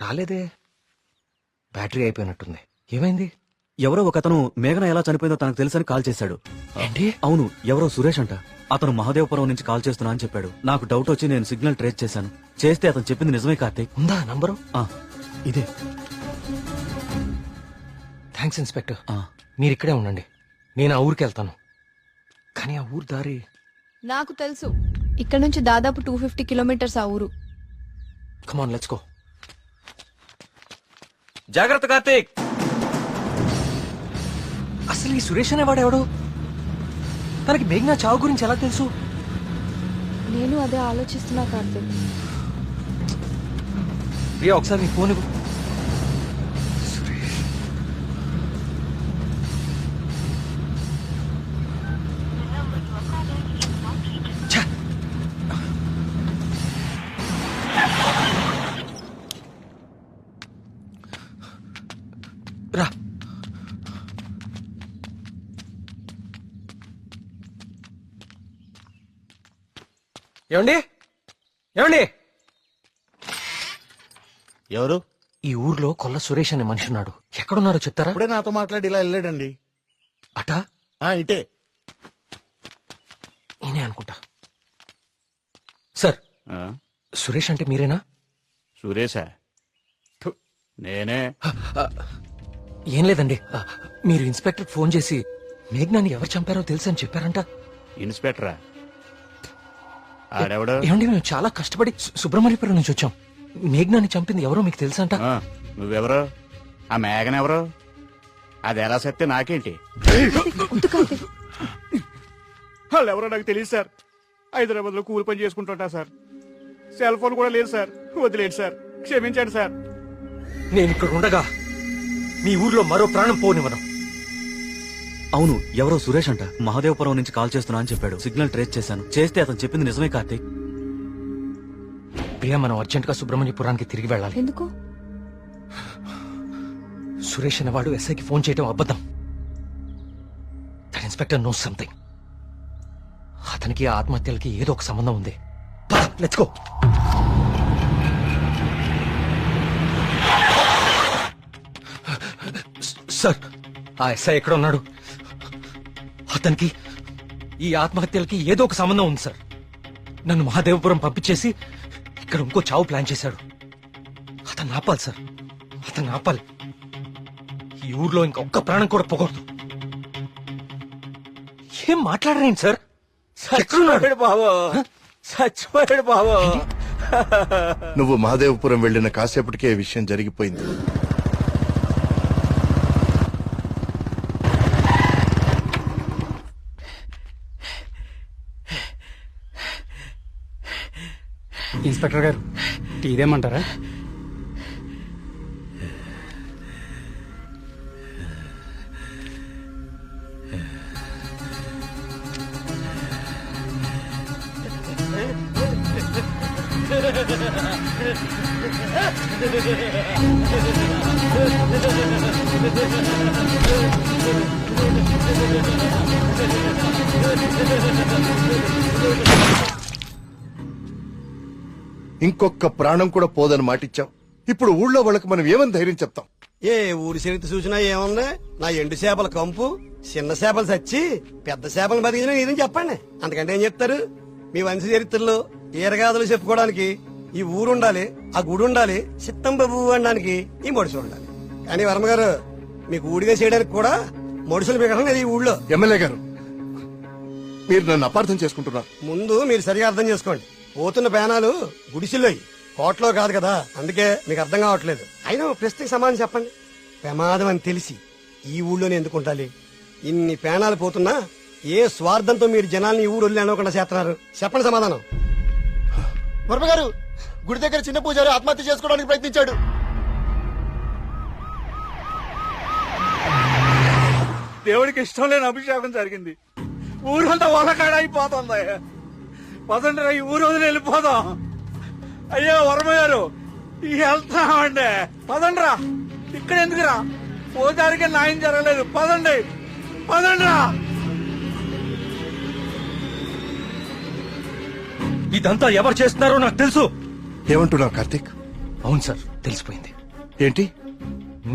రాలేదే. బ్యాటరీ అయిపోయినట్టుంది. ఏమైంది? ఎవరో ఒకతను మేఘన ఎలా చనిపోయిందో తనకు తెలుసని కాల్ చేశాడు. ఏంటి? అవును, ఎవరో సురేష్ అంట. అతను మహదేవపురం నుంచి కాల్ చేస్తున్నా అని చెప్పాడు. నాకు డౌట్ వచ్చి నేను సిగ్నల్ ట్రేస్ చేశాను. చేస్తే అతను చెప్పింది నిజమే కార్తీక్. ఉందా నంబరు? ఇదే. Thanks inspector. మీరు ఇక్కడే ఉండండి, నేను ఆ ఊరికి వెళ్తాను. కానీ ఆ ఊరు దారి నాకు తెలుసు. ఇక్కడ నుంచి దాదాపు 250 కిలోమీటర్స్ ఆ ఊరు. Come on let's go. జాగ్రత్త కార్తీక్. అసలు ఈ సురేష్ అనేవాడు ఎవడు? తనకి మేఘ్నా చావు గురించి ఎలా తెలుసు? నేను అదే ఆలోచిస్తున్నా కార్తీక్. ప్రియా ఒకసారి నీ ఫోన్ ఇవ్వు. సురేష్ ఛ! రా. ఏమండి? ఏమండి? ఎవరు? ఈ ఊర్లో కొల్ల సురేష్ అనే మనిషి ఉన్నాడు. ఎక్కడున్నారో చెప్తారా? ఇప్పుడే నాతో మాట్లాడి ఇలా వెళ్ళాడండి. అటా? ఇటే. నేనే అనుకుంటా. సార్, సురేష్ అంటే మీరేనా? సురేశా? నేనే. ఏం లేదండి, మీరు ఇన్స్పెక్టర్ ఫోన్ చేసి మేఘ్నాని ఎవరు చంపారో తెలుసు అని చెప్పారంట. ఇన్స్పెక్టరా? ఆడెవడు? ఏమండి, మేము చాలా కష్టపడి సుబ్రహ్మణ్యపురం నుంచి వచ్చాం. మేఘ్నాని చంపింది ఎవరో మీకు తెలుసంట. నువ్వెవరు? ఆ మేఘన ఎవరు? అది ఎలా సత్తే నాకేంటి? వాళ్ళు ఎవరో నాకు తెలియదు సార్. హైదరాబాద్ లో కూలి పని చేసుకుంటుంటా సార్. సెల్ ఫోన్ కూడా లేదు సార్. వదిలేదు సార్, క్షమించండి సార్. నేను ఇక్కడ ఉండగా మీ ఊర్లో మరో ప్రాణం పోనివ్వను. అవును, ఎవరో సురేష్ అంట. మహదేవపురం నుంచి కాల్ చేస్తున్నా అని చెప్పాడు. సిగ్నల్ ట్రేస్ చేశాను. చేస్తే అతను చెప్పింది నిజమే కార్తీక్. ప్రియా, మనం అర్జెంట్ గా సుబ్రహ్మణ్యపురానికి తిరిగి వెళ్ళాలి. ఎందుకు? సురేష్ అనేవాడు ఎస్ఐకి ఫోన్ చేయడం అబద్ధం. That inspector knows something. అతనికి ఆ ఆత్మహత్యలకి ఏదో ఒక సంబంధం ఉంది. Let's go. సార్, ఆ ఎస్ఐ ఎక్కడ ఉన్నాడు? అతనికి ఈ ఆత్మహత్యలకి ఏదో ఒక సంబంధం ఉంది సార్. నన్ను మహాదేవపురం పంపించేసి ఇక్కడ ఇంకో చావు ప్లాన్ చేశాడు. అతను ఆపాలి సార్, అతను ఆపాలి. ఈ ఊర్లో ఇంకొక్క ప్రాణం కూడా పోకూడదు. ఏం మాట్లాడరేంటి సార్? చచ్చిపోయాడు బాబు, చచ్చిపోయాడు బాబు. నువ్వు మహాదేవపురం వెళ్లిన కాసేపటికే ఈ విషయం జరిగిపోయింది. ఇన్స్పెక్టర్ గారు, టీ దేమంటారా? ఇంకొక ప్రాణం కూడా పోదని మాటిచ్చావు. ఇప్పుడు ఊళ్ళో వాళ్ళకి మనం ఏమని ధైర్యం చెప్తాం? ఏ ఊరి చరిత్ర చూసినా ఏముంది? నా ఎండు చేపల కంపు, చిన్న చేపలు చచ్చి పెద్ద చేపలు బతికిన ఇదని చెప్పండి. అంతకంటే ఏం చెప్తారు? మీ వంశ చరిత్రలో ఈరగాథలు చెప్పుకోవడానికి ఈ ఊరు ఉండాలి, ఆ గుడి ఉండాలి, చిత్తం బాబు అనడానికి ఈ మనుషులు ఉండాలి. కానీ వర్మ గారు, మీకు ఊడిగా చేయడానికి కూడా మనుషులు మిగడం లేదు ఈ ఊళ్ళో. ఎమ్మెల్యే గారు, మీరు నన్ను అపార్థం చేసుకుంటున్నారు. ముందు మీరు సరిగా అర్థం చేసుకోండి. పోతున్న పేనాలు గుడిసిల్లోయి, కోట్లో కాదు కదా. అందుకే మీకు అర్థం కావట్లేదు. అయినా ప్రశ్నకి సమాధానం చెప్పండి. ప్రమాదం అని తెలిసి ఈ ఊళ్ళోనే ఎందుకు ఉండాలి? ఇన్ని పేనాలు పోతున్నా ఏ స్వార్థంతో మీరు జనాల్ని ఈ ఊరు వదిలి అనుకుండా చేస్తున్నారు? చెప్పండి సమాధానం. వర్మ గారు, గుడి దగ్గర చిన్న పూజారి ఆత్మహత్య చేసుకోవడానికి ప్రయత్నించాడు. దేవుడికి ఇష్టం లేని అభిషేకం జరిగింది. ఊరంతా వలకాడ అయిపోతుంది. పదండ్రా, ఈ ఊరు వదిలి వెళ్ళిపోదాం. అయ్యో వర్మ గారు, వెళ్తామండి. పదండ్రా, ఇక్కడ ఎందుకురా? పూజారికి న్యాయం జరగలేదు. పదండి, పదండ్రా. ఇదంతా ఎవరు చేస్తున్నారో నాకు తెలుసు. ఏమంటున్నావు కార్తీక్? అవును సార్, తెలిసిపోయింది. ఏంటి?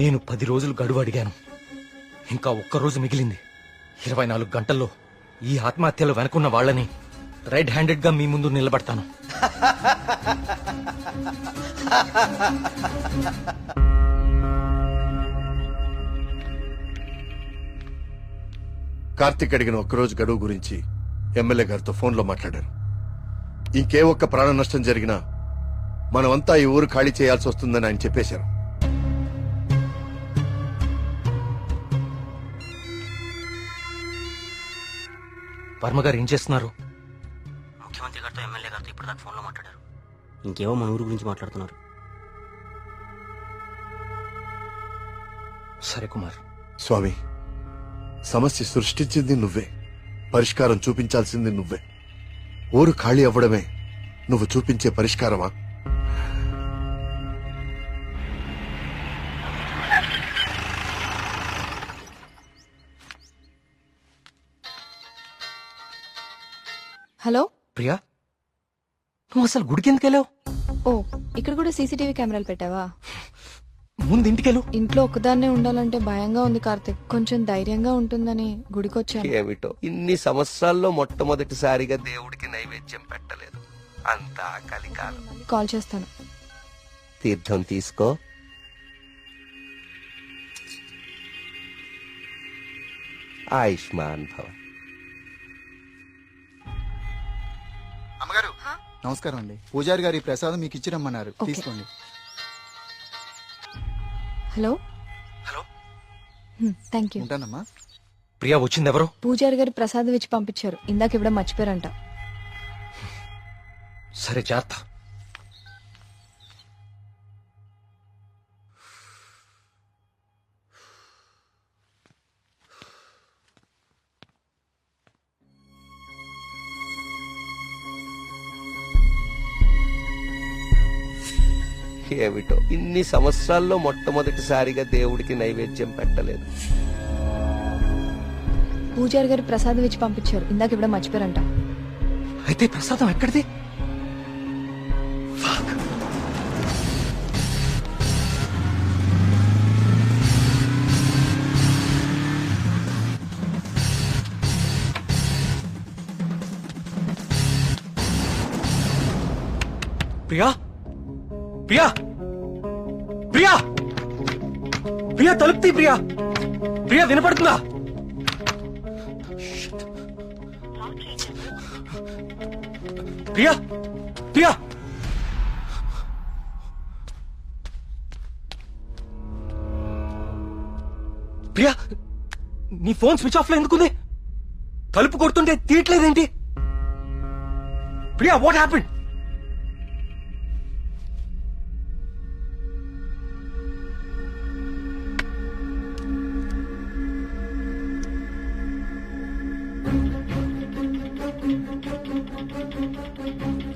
నేను 10 రోజులు గడువు అడిగాను. ఇంకా ఒక్కరోజు మిగిలింది. 24 గంటల్లో ఈ ఆత్మహత్యలు వెనుకున్న వాళ్ళని రెడ్ హ్యాండెడ్ గా మీ ముందు నిలబడతాను. కార్తీక్ అడిగిన ఒక్కరోజు గడువు గురించి ఎమ్మెల్యే గారితో ఫోన్లో మాట్లాడారు. ఇంకే ఒక్క ప్రాణ నష్టం జరిగినా మనమంతా ఈ ఊరు ఖాళీ చేయాల్సి వస్తుందని ఆయన చెప్పేశారు. వర్మ గారు ఏం చేస్తున్నారు? ముఖ్యమంత్రి గారితో ఎమ్మెల్యే గారితో ఇప్పుడు దాకా ఫోన్లో మాట్లాడారు. ఇంకేవో మన ఊరు గురించి మాట్లాడుతున్నారు. సరే కుమార్. స్వామి, సమస్య సృష్టించింది నువ్వే, పరిష్కారం చూపించాల్సింది నువ్వే. ఊరు ఖాళీ అవ్వడమే నువ్వు చూపించే పరిష్కారమా? హలో. ప్రియా, నువ్వు అసలు గుడికి ఎందుకు వెళ్ళావు? ఓ, ఇక్కడ కూడా సీసీటీవీ కెమెరాలు పెట్టావా? ముందు ఇంటికెళ్ళు. ఇంట్లో ఒక్కదాన్నే ఉండాలంటే భయంగా ఉంది కార్తిక్. కొంచెం ధైర్యంగా ఉంటుందని గుడికొచ్చాను. ఏమిటో ఇన్ని సంవత్సరాల్లో మొట్టమొదటిసారిగా దేవుడికి నైవేద్యం పెట్టలేదు. అంతా కలికాలం. కాల్ చేస్తాను. తీర్థం తీసుకో. ఆయుష్మాన్ భవ. అమ్మగారు నమస్కారం అండి. పూజారి గారి ప్రసాదం మీకు ఇచ్చిరమ్మన్నారు, ఓకే. తీసుకోండి. హలో. హలో. Thank you. ఉంటానమ్మా. ప్రియా వచ్చింది ఎవరు? పూజారి గారు ప్రసాదం ఇచ్చి పంపించారు. ఇందాక ఇవ్వడం మర్చిపోయారంట. సరే, జాగ్రత్త. ఏమిటో ఇన్ని సంవత్సరాల్లో మొట్టమొదటిసారిగా దేవుడికి నైవేద్యం పెట్టలేదు. పూజారి గారు ప్రసాదం ఇచ్చి పంపించారు. ఇందాక ఇవ్వడం మర్చిపోయారంట. అయితే ప్రసాదం ఎక్కడిది? ప్రియా, ప్రియా, ప్రియా, ప్రియా, తలుపుతీ. ప్రియా, ప్రియా, వినపడుతుందా? ప్రియా, ప్రియా, ప్రియా, నీ ఫోన్ స్విచ్ ఆఫ్ లో ఎందుకుంది? తలుపు కొడుతుంటే తీయట్లేదేంటి? Priya, what happened?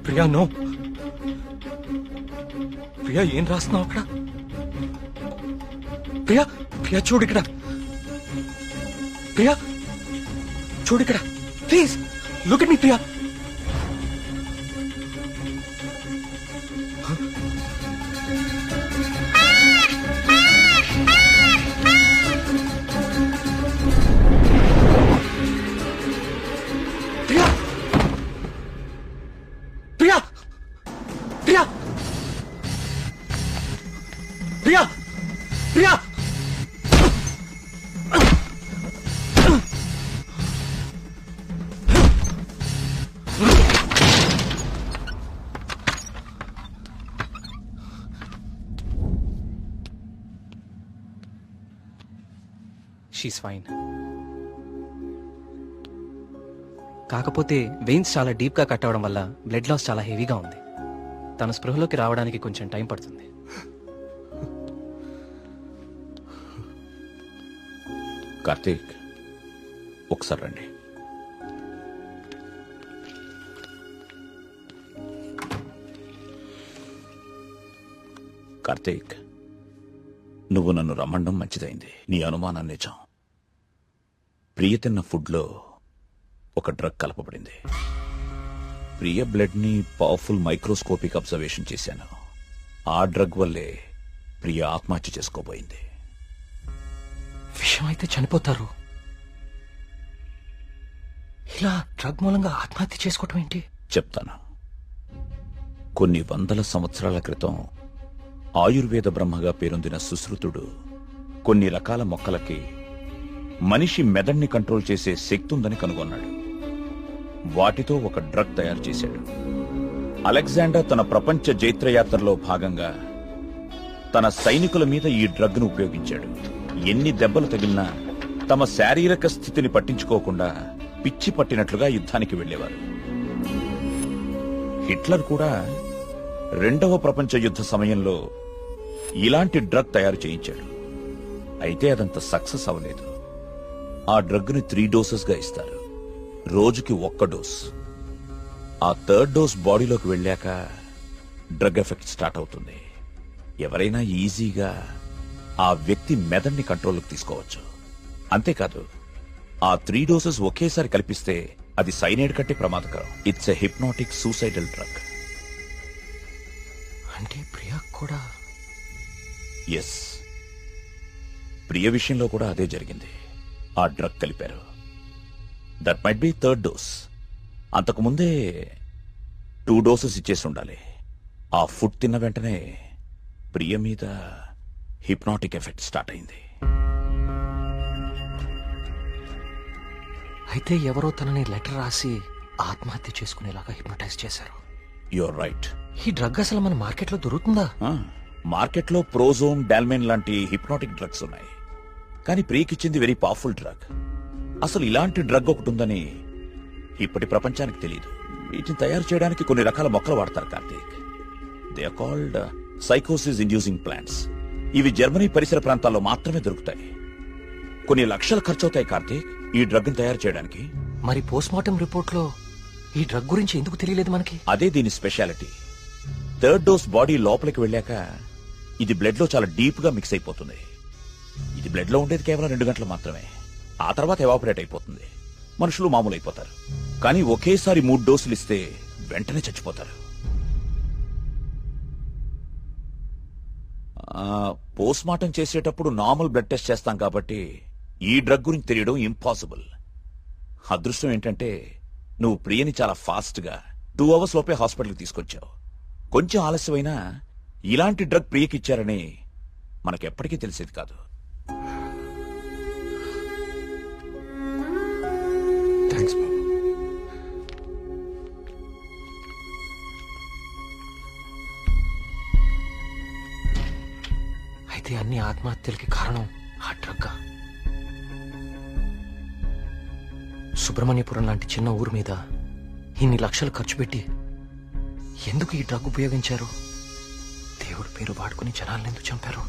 Priya, no. Priya, ఏం రాస్తున్నావు అక్కడ? ప్రియా, ప్రియా, చూడు ఇక్కడ. ప్రియా, చూడు ఇక్కడ. Please look at me Priya. Priya, Priya, Priya, Priya, Priya. She's fine. కాకపోతే వెయిన్స్ చాలా డీప్ గా కట్ అవడం వల్ల బ్లడ్ లాస్ చాలా హెవీగా ఉంది. తన స్పృహలోకి రావడానికి కొంచెం టైం పడుతుంది. కార్తీక్, ఒకసారి రండి. కార్తీక్, నువ్వు నన్ను రమ్మండం మంచిదైంది. నీ అనుమానం నిజం. ప్రియ తిన్న ఫుడ్లో ఒక డ్రగ్ కలపబడింది. ప్రియ బ్లడ్ ని పవర్ఫుల్ మైక్రోస్కోపిక్ అబ్జర్వేషన్ చేశాను. ఆ డ్రగ్ వల్లే ప్రియ ఆత్మహత్య చేసుకోబోయింది. విషయం అయితే చనిపోతారు, ఇలా డ్రగ్ మూలంగా ఆత్మహత్య చేసుకోవటం ఏంటి? చెప్తాను. కొన్ని వందల సంవత్సరాల క్రితం ఆయుర్వేద బ్రహ్మగా పేరొందిన సుశ్రుతుడు కొన్ని రకాల మొక్కలకి మనిషి మెదడుని కంట్రోల్ చేసే శక్తి ఉందని కనుగొన్నాడు. వాటితో ఒక డ్రగ్ తయారు చేశాడు. అలెగ్జాండర్ తన ప్రపంచ జైత్రయాత్రలో భాగంగా తన సైనికుల మీద ఈ డ్రగ్ ను ఉపయోగించాడు. ఎన్ని దెబ్బలు తగిలినా తమ శారీరక స్థితిని పట్టించుకోకుండా పిచ్చి పట్టినట్లుగా యుద్ధానికి వెళ్లేవారు. హిట్లర్ కూడా 2వ ప్రపంచ యుద్ధ సమయంలో ఇలాంటి డ్రగ్ తయారు చేయించాడు. అయితే అదంత సక్సెస్ అవ్వలేదు. ఆ డ్రగ్ ని 3 డోసెస్ గా ఇస్తారు. రోజుకి 1 డోస్. ఆ 3rd డోస్ బాడీలోకి వెళ్ళాక డ్రగ్ ఎఫెక్ట్ స్టార్ట్ అవుతుంది. ఎవరైనా ఈజీగా ఆ వ్యక్తి మెదడుని కంట్రోల్లోకి తీసుకోవచ్చు. అంతేకాదు, ఆ 3 డోసెస్ ఒకేసారి కల్పిస్తే అది సైనైడ్ కంటే ప్రమాదకరం. It's a hypnotic suicidal drug. అంటే ప్రియా కూడా? ఎస్, ప్రియ విషయంలో కూడా అదే జరిగింది. ఆ డ్రగ్ కలిపారు. That might be 3rd dose. అంతకుముందే 2 డోసెస్ ఇచ్చేసి ఉండాలి. ఆ ఫుడ్ తిన్న వెంటనే ప్రియ మీద హిప్నాటిక్ ఎఫెక్ట్ స్టార్ట్ అయింది. అయితే ఎవరో తనని లెటర్ రాసి ఆత్మహత్య చేసుకునేలాగా హిప్నటైజ్ చేశారు. You're right. ఈ డ్రగ్ అసలు మన మార్కెట్లో దొరుకుతుందా? మార్కెట్లో ప్రోజోన్, డాల్మెన్ లాంటి హిప్నాటిక్ డ్రగ్స్ ఉన్నాయి. కానీ ప్రియకిచ్చింది వెరీ పవర్ఫుల్ డ్రగ్. అసలు ఇలాంటి డ్రగ్ ఒకటి ఉందని ఇప్పటి ప్రపంచానికి తెలియదు. వీటిని తయారు చేయడానికి కొన్ని రకాల మొక్కలు వాడతారు కార్తీక్. దే ఆర్ కాల్డ్ సైకోసిస్ ఇండ్యూసింగ్ ప్లాంట్స్. ఇవి జర్మనీ పరిసర ప్రాంతాల్లో మాత్రమే దొరుకుతాయి. కొన్ని లక్షలు ఖర్చవుతాయి కార్తీక్ ఈ డ్రగ్ ని తయారు చేయడానికి. మరి పోస్ట్ మార్టం రిపోర్ట్ లో ఈ డ్రగ్ గురించి ఎందుకు తెలియలేదు మనకి? అదే దీని స్పెషాలిటీ. 3rd డోస్ బాడీ లోపలికి వెళ్ళాక ఇది బ్లడ్ లో చాలా డీప్ గా మిక్స్ అయిపోతుంది. ఇది బ్లడ్ లో ఉండేది కేవలం 2 గంటలు మాత్రమే. ఆ తర్వాత ఎవాపరేట్ అయిపోతుంది. మనుషులు మామూలు అయిపోతారు. కానీ ఒకేసారి 3 డోసులు ఇస్తే వెంటనే చచ్చిపోతారు. పోస్ట్ మార్టం చేసేటప్పుడు నార్మల్ బ్లడ్ టెస్ట్ చేస్తాం కాబట్టి ఈ డ్రగ్ గురించి తెలియడం ఇంపాసిబుల్. అదృష్టం ఏంటంటే నువ్వు ప్రియని చాలా ఫాస్ట్ గా 2 అవర్స్ లోపే హాస్పిటల్కి తీసుకొచ్చావు. కొంచెం ఆలస్యమైనా ఇలాంటి డ్రగ్ ప్రియకిచ్చారని మనకెప్పటికీ తెలిసేది కాదు. థ్యాంక్స్ బాబు. అయితే అన్ని ఆత్మహత్యలకి కారణం ఆ డ్రగ్. సుబ్రహ్మణ్యపురం లాంటి చిన్న ఊరు మీద ఇన్ని లక్షలు ఖర్చు పెట్టి ఎందుకు ఈ డ్రగ్ ఉపయోగించారు? దేవుడి పేరు వాడుకుని జనాలను ఎందుకు చంపారు?